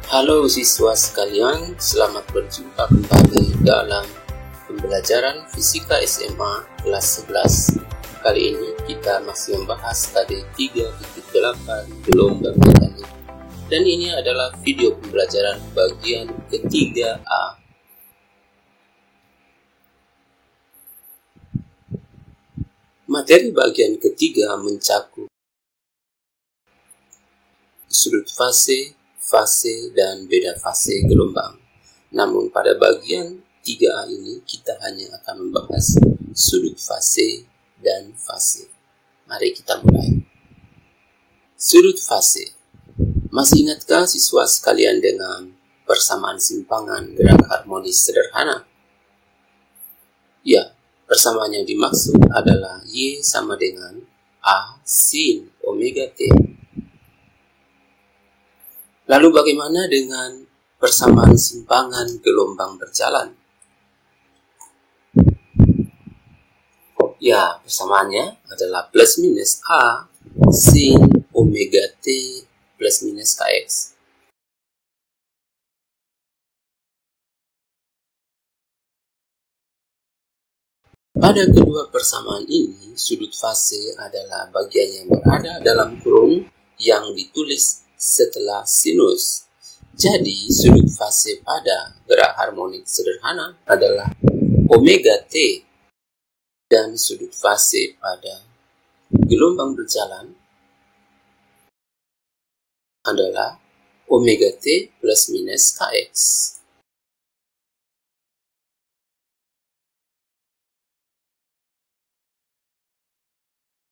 Halo siswa sekalian, selamat berjumpa kembali dalam pembelajaran Fisika SMA kelas 11. Kali ini kita masih membahas KD 3.8 gelombang mekanik. Dan ini adalah video pembelajaran bagian ketiga A. Materi bagian ketiga mencakup sudut fase, dan beda fase gelombang. Namun pada bagian 3A ini kita hanya akan membahas sudut fase dan fase. Mari kita mulai. Sudut fase. Masih ingatkah siswa sekalian dengan persamaan simpangan gerak harmonis sederhana? Ya, persamaan yang dimaksud adalah Y sama dengan A sin omega T. Lalu bagaimana dengan persamaan simpangan gelombang berjalan? Ya, persamaannya adalah plus minus A sin omega T plus minus Kx. Pada kedua persamaan ini, sudut fase adalah bagian yang berada dalam kurung yang ditulis setelah sinus. Jadi, sudut fase pada gerak harmonik sederhana adalah omega T. Dan sudut fase pada gelombang berjalan adalah omega T plus minus Kx.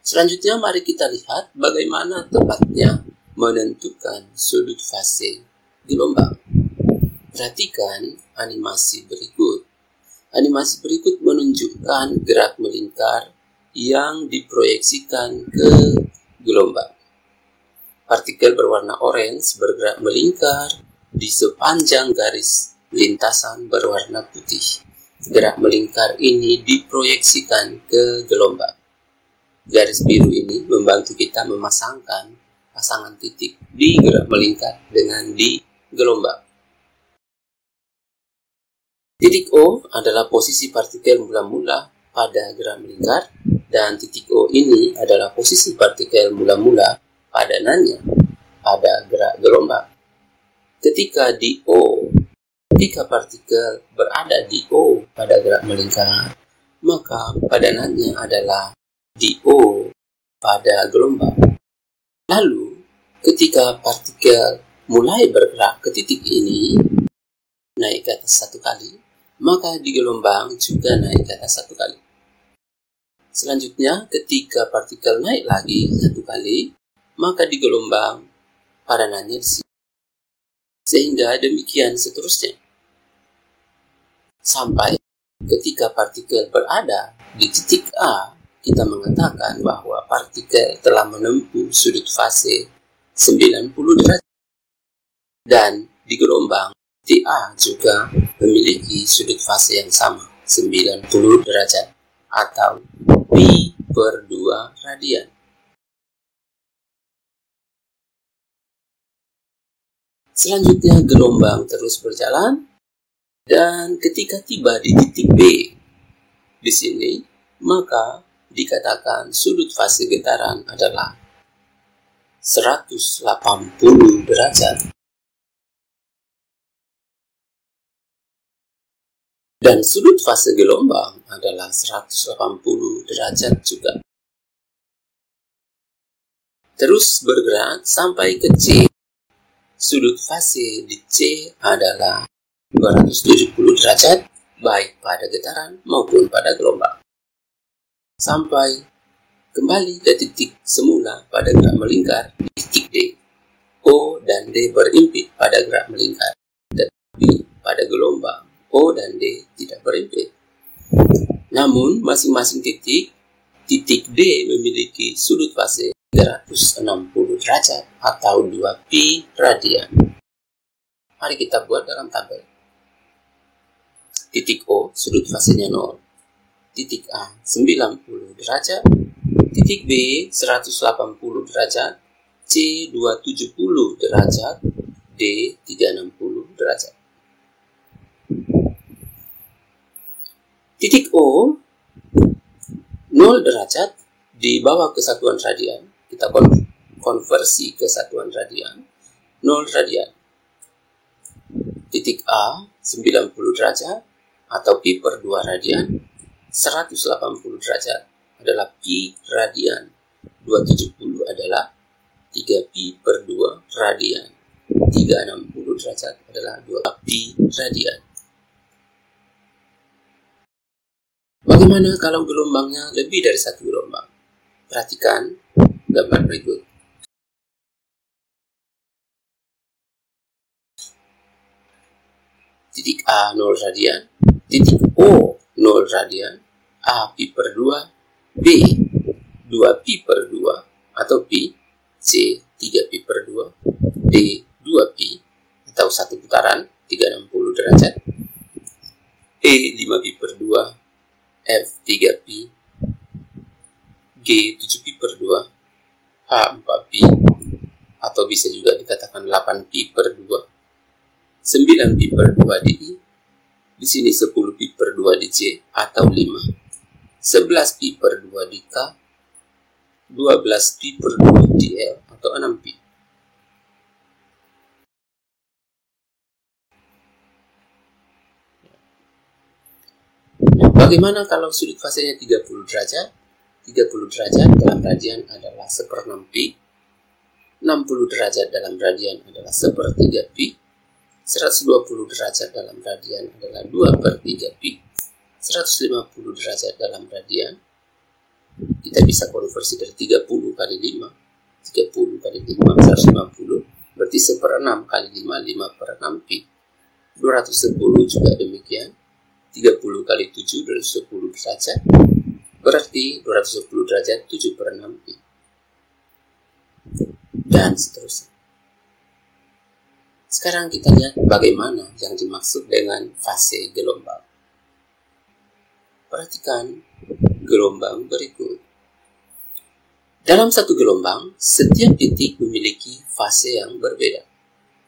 Selanjutnya mari kita lihat bagaimana tepatnya menentukan sudut fase gelombang. Perhatikan animasi berikut. Animasi berikut menunjukkan gerak melingkar yang diproyeksikan ke gelombang. Partikel berwarna orange bergerak melingkar di sepanjang garis lintasan berwarna putih. Gerak melingkar ini diproyeksikan ke gelombang. Garis biru ini membantu kita memasangkan pasangan titik di gerak melingkar dengan di gelombang. Titik O adalah posisi partikel mula-mula pada gerak melingkar, dan titik O ini adalah posisi partikel mula-mula padanannya pada gerak gelombang. Ketika partikel berada di O pada gerak melingkar, maka padanannya adalah di O pada gelombang. Lalu, ketika partikel mulai bergerak ke titik ini, naik ke atas satu kali, maka di gelombang juga naik ke atas satu kali. Selanjutnya, ketika partikel naik lagi satu kali, maka di gelombang padanannya di sini. Sehingga demikian seterusnya. Sampai ketika partikel berada di titik A, kita mengatakan bahwa partikel telah menempuh sudut fase 90 derajat. Dan di gelombang, TA juga memiliki sudut fase yang sama, 90 derajat, atau pi per 2 radian. Selanjutnya, gelombang terus berjalan, dan ketika tiba di titik B, di sini, maka dikatakan sudut fase getaran adalah 180 derajat. Dan sudut fase gelombang adalah 180 derajat juga. Terus bergerak sampai ke C. Sudut fase di C adalah 270 derajat, baik pada getaran maupun pada gelombang. Sampai kembali ke titik semula pada gerak melingkar di titik D. O dan D berimpit pada gerak melingkar, tetapi pada gelombang O dan D tidak berimpit. Namun masing-masing titik D memiliki sudut fase 360 derajat atau 2 pi radian. Mari kita buat dalam tabel. Titik O sudut fasenya 0. Titik A 90 derajat, titik B 180 derajat, C 270 derajat, D 360 derajat. Titik O 0 derajat dibawa ke satuan radian, kita konversi ke satuan radian, 0 radian. Titik A 90 derajat atau pi per 2 radian, 180 derajat adalah pi radian, 270 adalah 3 pi per 2 radian, 360 derajat adalah 2 pi radian. Bagaimana kalau gelombangnya lebih dari satu gelombang? Perhatikan gambar berikut. Titik A 0 radian, titik O 0 radian, A pi per 2, B 2 pi per 2 atau pi, C 3 pi per 2, D 2 pi atau satu putaran 360 derajat, E 5 pi per 2, F 3 pi, G 7 pi per 2, H 4 pi, atau bisa juga dikatakan 8 pi per 2, 9 pi per 2 di I, di sini 10 pi per 2 di C atau 5, 11 pi per 2 di K, 12 pi per 2 di L atau 6 pi. Bagaimana kalau sudut fasenya 30 derajat? 30 derajat dalam radian adalah 1/6 pi, 60 derajat dalam radian adalah 1/3 pi, 120 derajat dalam radian adalah 2/3 pi, 150 derajat dalam radian, kita bisa konversi dari 30 kali 5, 30 kali 5, 150, berarti 1/6 kali 5, 5/6 pi, 210 juga demikian, 30 kali 7 dari 10 derajat, berarti 210 derajat 7/6 pi. Dan seterusnya. Sekarang kita lihat bagaimana yang dimaksud dengan fase gelombang. Perhatikan gelombang berikut. Dalam satu gelombang, setiap titik memiliki fase yang berbeda.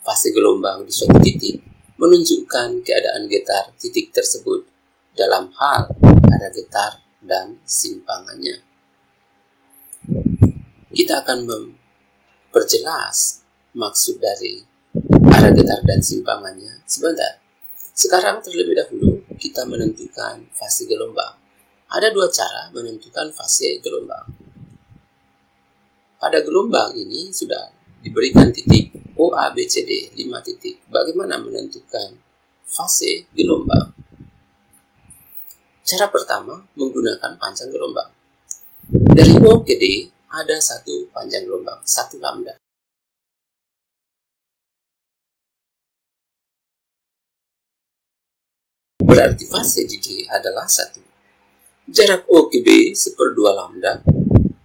Fase gelombang di suatu titik menunjukkan keadaan getar titik tersebut dalam hal ada getar dan simpangannya. Kita akan memperjelas maksud dari arah getar dan simpangannya sebentar. Sekarang terlebih dahulu kita menentukan fase gelombang. Ada dua cara menentukan fase gelombang. Pada gelombang ini sudah diberikan titik O, A, B, C, D, 5 titik. Bagaimana menentukan fase gelombang? Cara pertama menggunakan panjang gelombang. Dari O ke D ada satu panjang gelombang, 1 lambda. Berarti fase di D adalah 1. Jarak O ke B 1/2 lambda,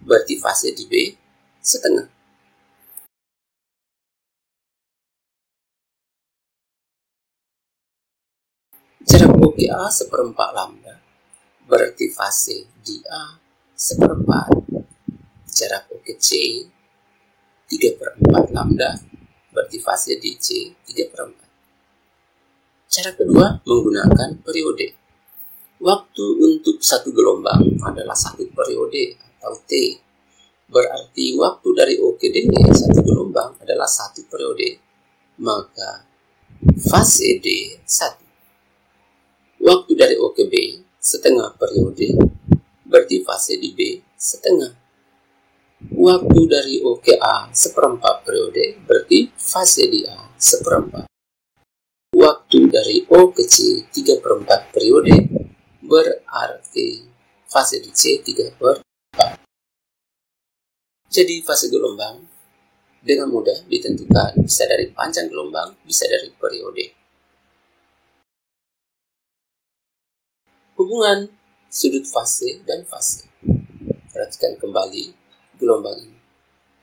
berarti fase di B setengah. Jarak O ke A 1/4 lambda, berarti fase di A 1/4. Jarak O ke C 3/4 lambda, berarti fase di C 3/4. Cara kedua menggunakan periode. Waktu untuk satu gelombang adalah 1 periode atau T. Berarti waktu dari O ke D satu gelombang adalah 1 periode. Maka fase D 1. Waktu dari O ke B setengah periode, berarti fase di B setengah. Waktu dari O ke A 1/4 periode, berarti fase di A 1/4. Waktu dari O ke C 3/4 periode, berarti fase di C 3/4. Jadi fase gelombang dengan mudah ditentukan, bisa dari panjang gelombang, bisa dari periode. Hubungan sudut fase dan fase. Perhatikan kembali gelombang ini.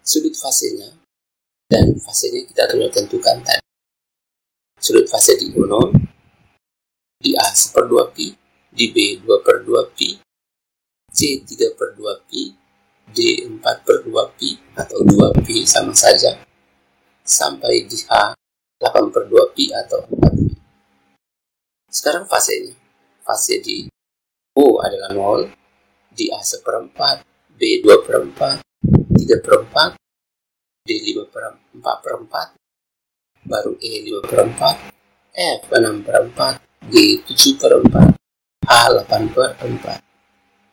Sudut fasenya dan fasenya kita telah tentukan tadi. Sudut fase di O0, di A 1/2 pi, di B 2/2 pi, C 3/2 pi, D 4/2 pi atau 2 pi sama saja, sampai di H 8/2pi atau 4pi. Sekarang fasenya. Fase di O adalah 0, di A 1/4, B 2/4, 3/4, D 4/4, baru E 5/4, F 6/4, G 7/4, H 8/4.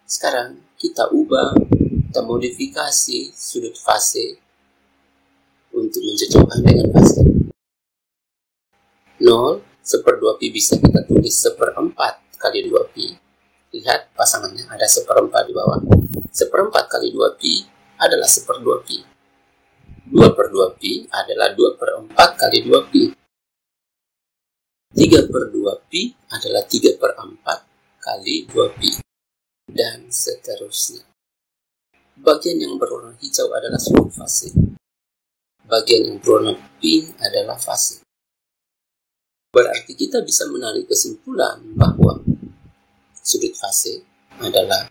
Sekarang kita ubah, kita modifikasi sudut fase untuk mencocokkan dengan fase. 0, 1/2pi bisa kita tulis 1/4 kali 2pi. Lihat pasangannya ada 1/4 di bawah. 1/4 kali 2pi adalah 1/2pi. 2/2pi adalah 2/4 kali 2pi. 3/2pi adalah 3/4 kali 2pi. Dan seterusnya. Bagian yang berwarna hijau adalah sudut fase. Bagian yang berwarna pink adalah fase. Berarti kita bisa menarik kesimpulan bahwa sudut fase adalah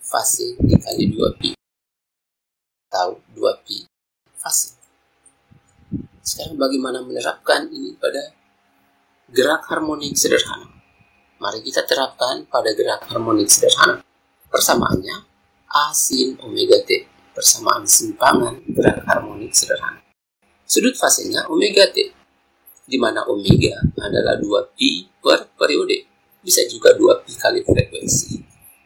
fase dikali 2pi atau 2pi fase. Sekarang bagaimana menerapkan ini pada gerak harmonik sederhana? Mari kita terapkan pada gerak harmonik sederhana. Persamaannya A sin omega T, persamaan simpangan gerak harmonik sederhana. Sudut fasenya omega T, di mana omega adalah 2pi per periode. Bisa juga 2pi kali frekuensi.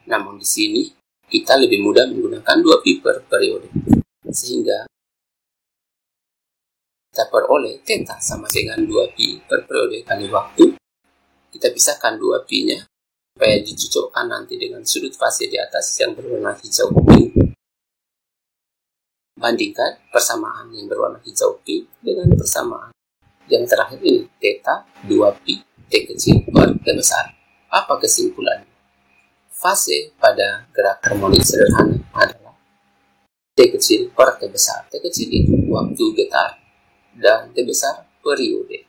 Namun di sini kita lebih mudah menggunakan 2pi per periode. Sehingga kita peroleh theta sama dengan 2pi per periode kali waktu. Kita pisahkan 2pi-nya supaya dicocokkan nanti dengan sudut fase di atas yang berwarna hijau pink. Bandingkan persamaan yang berwarna hijau pink dengan persamaan yang terakhir ini, theta 2pi T kecil per T besar. Apa kesimpulannya? Fase pada gerak harmonik sederhana adalah T kecil per T besar. T kecil itu waktu getar dan T besar periode.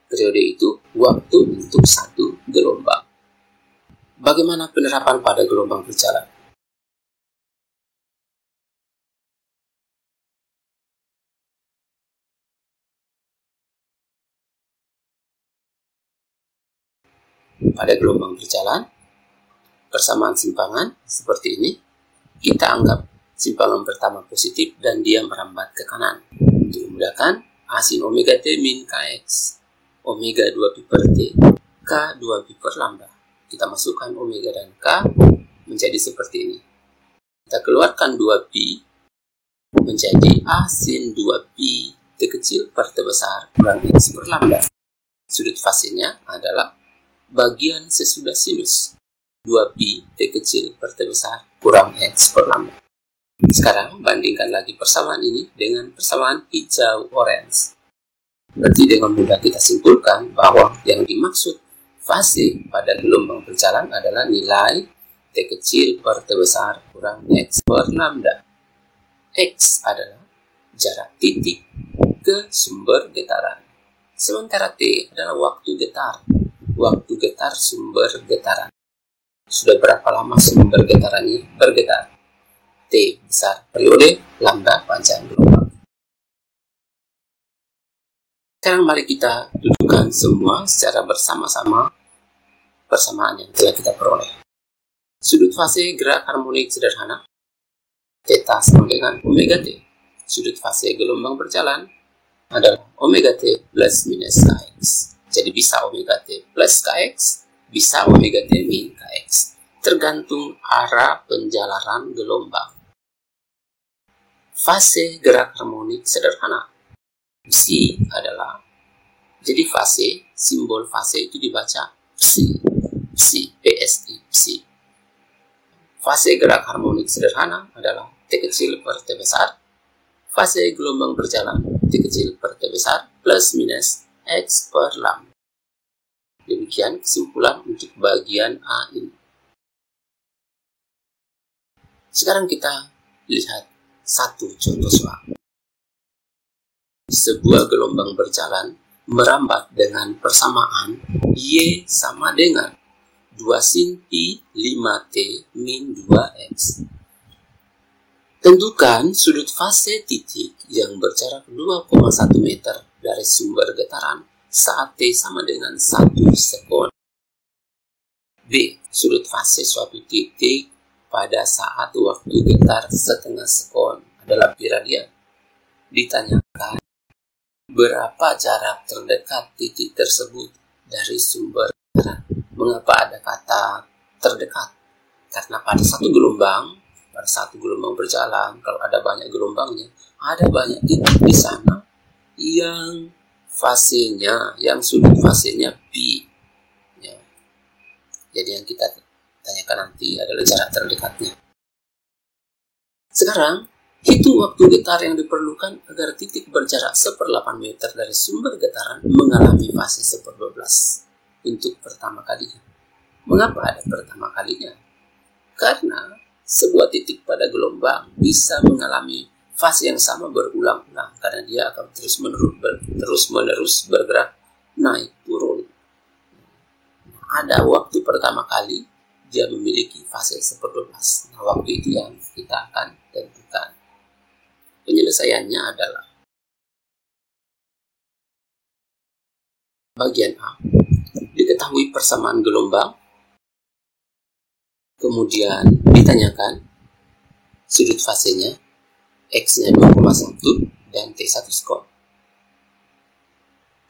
Periode itu waktu untuk satu gelombang. Bagaimana penerapan pada gelombang berjalan? Pada gelombang berjalan, persamaan simpangan seperti ini, kita anggap simpangan pertama positif dan dia merambat ke kanan. Untuk memudahkan, A sin omega T min Kx, omega 2pi per T, K 2pi per lambda. Kita masukkan omega dan K menjadi seperti ini. Kita keluarkan 2pi menjadi A sin 2pi T kecil per T besar kurang X per lambda. Sudut fasenya adalah bagian sesudah sinus 2pi T kecil per T besar kurang X per lambda. Sekarang bandingkan lagi persamaan ini dengan persamaan hijau-orange. Berarti dengan mudah kita simpulkan bahwa yang dimaksud fase pada gelombang berjalan adalah nilai T kecil per T besar kurang X per lambda. X adalah jarak titik ke sumber getaran. Sementara T adalah waktu getar. Waktu getar sumber getaran. Sudah berapa lama sumber getaran ini bergetar? T besar periode, lambda panjang gelombang. Sekarang mari kita dudukkan semua secara bersama-sama persamaan yang telah kita peroleh. Sudut fase gerak harmonik sederhana, theta sama dengan omega T. Sudut fase gelombang berjalan adalah omega T plus minus Kx. Jadi bisa omega T plus Kx, bisa omega T min Kx. Tergantung arah penjalanan gelombang. Fase gerak harmonik sederhana. Psi adalah, jadi fase, simbol fase itu dibaca psi, psi, PSI, psi. Fase gerak harmonik sederhana adalah T kecil per T besar. Fase gelombang berjalan T kecil per T besar plus minus X per lambda. Demikian kesimpulan untuk bagian A ini. Sekarang kita lihat satu contoh soal. Sebuah gelombang berjalan merambat dengan persamaan Y sama dengan 2 sin pi 5T min 2X. Tentukan sudut fase titik yang berjarak 2,1 meter dari sumber getaran saat T sama dengan 1 sekon. B. Sudut fase suatu titik pada saat waktu getar setengah sekon adalah pi radian. Ditanyakan berapa jarak terdekat titik tersebut dari sumber getaran. Mengapa ada kata terdekat? Karena pada satu gelombang berjalan, kalau ada banyak gelombangnya, ada banyak titik di sana yang fasenya, yang sudut fasenya pi. Ya. Jadi yang kita tanyakan nanti adalah jarak terdekatnya. Sekarang, hitung waktu getar yang diperlukan agar titik berjarak 1/8 meter dari sumber getaran mengalami fase 1/12 untuk pertama kalinya. Mengapa ada pertama kalinya? Karena sebuah titik pada gelombang bisa mengalami fase yang sama berulang-ulang karena dia akan terus-menerus bergerak naik turun. Ada waktu pertama kali dia memiliki fase 1/12. Nah, waktu itu yang kita akan tentukan. Penyelesaiannya adalah bagian A. Diketahui persamaan gelombang. Kemudian ditanyakan sudut fasenya, X-nya 2,1 dan T1 sekon.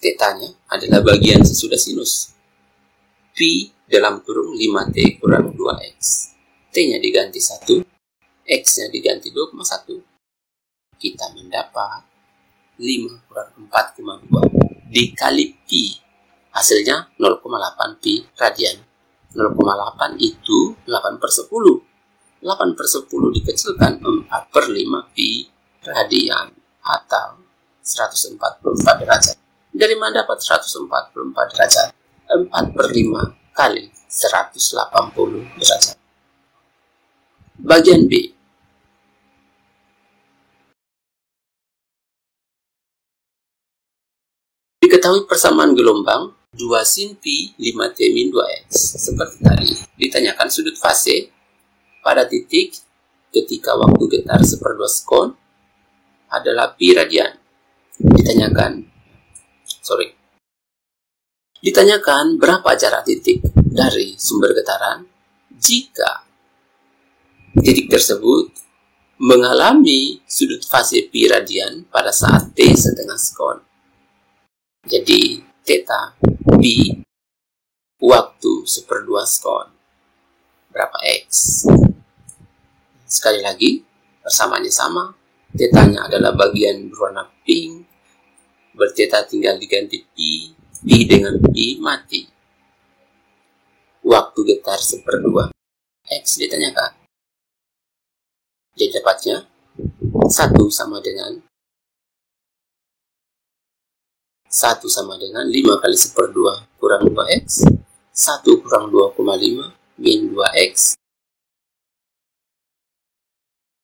Θ-nya adalah bagian sesudah sinus. Pi dalam kurung 5T kurang 2X. T-nya diganti 1, X-nya diganti 2,1. Kita mendapat 5 kurang 4,2 dikali Pi. Hasilnya 0,8 Pi radian. 0,8 itu 8/10. 8/10 dikecilkan 4/5 Pi radian atau 144 derajat. Dari mana dapat 144 derajat? 4/5 kali 180 derajat. Bagian B. Diketahui persamaan gelombang 2 sin pi 5T min 2X. Seperti tadi, ditanyakan sudut fase pada titik ketika waktu getar 1/2 sekon adalah pi radian. Ditanyakan berapa jarak titik dari sumber getaran jika titik tersebut mengalami sudut fase pi radian pada saat T setengah sekon. Jadi θ pi waktu 1/2 sekon berapa X. Sekali lagi persamaannya sama, θ-nya adalah bagian berwarna pink, berθ tinggal diganti pi, pi dengan pi mati. Waktu getar 1/2 X ditanyakan. Jadi dapatnya 1 sama dengan 5 kali 1/2 kurang 2X. 1 kurang 2,5 min 2X.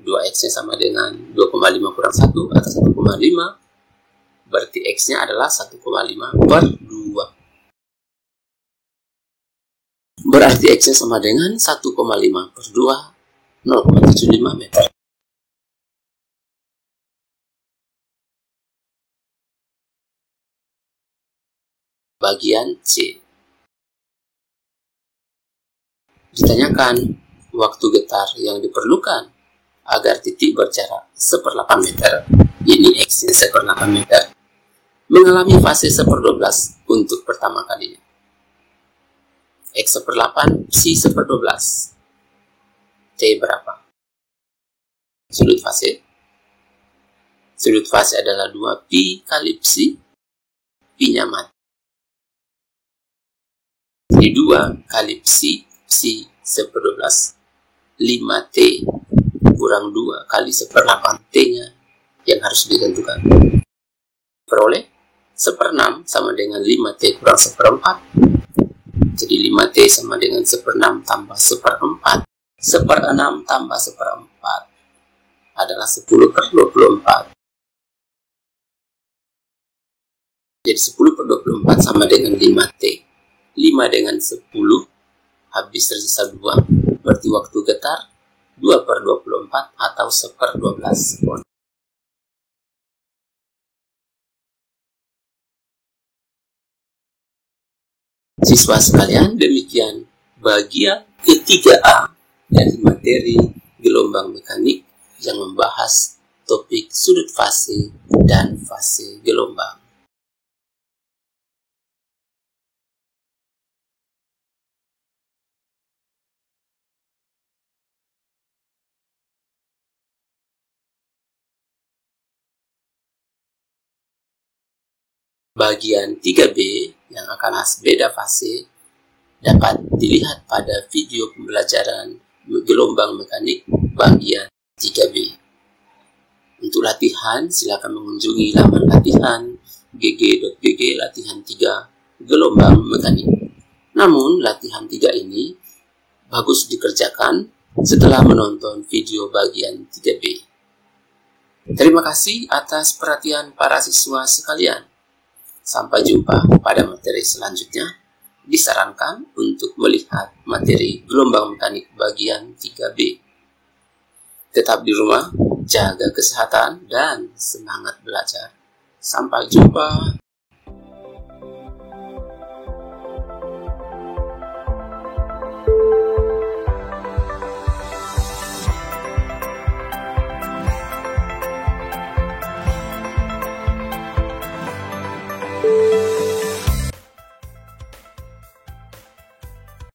2X-nya sama dengan 2,5 kurang 1 atau 1,5. Berarti X-nya adalah 1,5/2. Berarti X-nya sama dengan 1,5/2, 0,75 meter. Bagian C. Ditanyakan waktu getar yang diperlukan agar titik berjarak 1/8 meter, ini X-nya 1/8 meter, mengalami fase 1/12 untuk pertama kalinya. X 1/8, Si 1/12. T berapa? Sudut fase. Sudut fase adalah 2 pi kali psi. Pi-nya mati. Jadi 2 kali psi 1/12. 5T kurang 2 kali 1/8 T-nya yang harus ditentukan. Peroleh 1/6 sama dengan 5T kurang 1/4. Jadi 5T sama dengan 1/6 tambah 1/4. 1/6 tambah 1/4 adalah 10/24. Jadi 10/24 sama dengan 5T. 5 dengan 10 habis tersisa 2. Berarti waktu getar 2/24 atau 1/12. Siswa sekalian, demikian bagian ketiga A dari materi gelombang mekanik yang membahas topik sudut fase dan fase gelombang. Bagian 3B yang akan beda fase dapat dilihat pada video pembelajaran gelombang mekanik bagian 3B. Untuk latihan, silakan mengunjungi laman latihan gg.gg latihan 3 gelombang mekanik. Namun, latihan 3 ini bagus dikerjakan setelah menonton video bagian 3B. Terima kasih atas perhatian para siswa sekalian. Sampai jumpa pada materi selanjutnya. Disarankan untuk melihat materi gelombang mekanik bagian 3B. Tetap di rumah, jaga kesehatan, dan semangat belajar. Sampai jumpa.